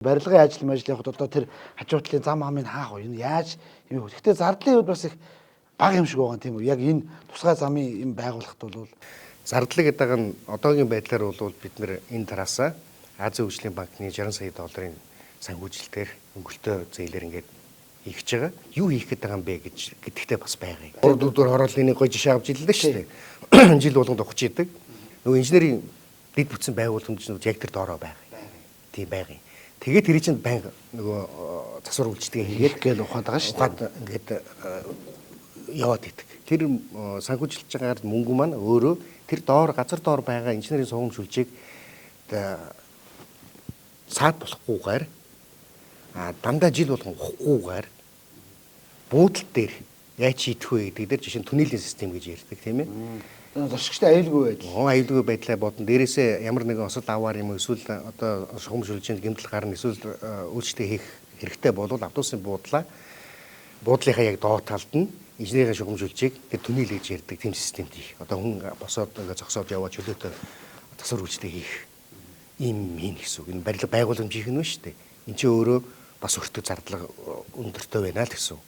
Барилгын ажил явахад одоо тэр хажуутлын зам хамыг хаах уу? Энэ яаж юм бэ? Гэхдээ зардлын хувьд бас их бага юм шиг байгаа тийм үү? Яг энэ тусгай замын юм байгуулахад бол зардлага гэдэг нь одоогийн байдлаар бол бид нэр энэ тараасаа Азийн хөгжлийн банкны 60 сая долларын санхүүжилтээр өнгөлтөө зээлээр ингээд хийх гэж байгаа. Юу хийх гээд байгаа юм бэ гэдэгтээ бас байгаа юм. 3-4 хорооллын гоё жишээ авч ирлээ шүү дээ. Жил болгонд ухаж идэг. Нөгөө инженерийн дэд бүтцэн байгууламж нь яг тэр доороо байгаа. Тийм байгаа юм. Тэгээд тэр чинь банк нөгөө засвар үйлчлэгээ хийгээд гээл ухаад байгаа шүү дээ. Ухаад ингээд яваад идэг. Тэр санхүүжилж байгаагаар мөнгө маань өөрөө тэр доор газар доор байгаа инженерийн сувгамж сүлжээг саад болохгүйгээр дандаа жил болгон ухахгүйгээр буудлын дээр яаж шийдэх вэ гэдэг дээр жишээ нь түнэлийн систем гэж ярьдаг тийм ээ. Зуршигчтай аюулгүй байдал. Аюулгүй байдлаа бодно. Дээрээсээ ямар нэгэн осол аваар юм эсвэл одоо сувгамж сүлжээнд гэмтэл гарна эсвэл үйлчлэг хийх хэрэгтэй болвол автобусын буудлынхаа яг доод талд нь инженерийн шугамж сүлжээг тэр түнээл гэж ярьдаг тийм системд хийх. Одоо хүн босоод ингээ зогсоод яваад чөлөөтэй засвар үйлчлэг хийх ийм гэсэн үг. Энэ барилга байгууламж хийх нь шүү дээ. Энд чинь өөрөө бас өртөг зардлага өндөртэй байна л гэсэн үг.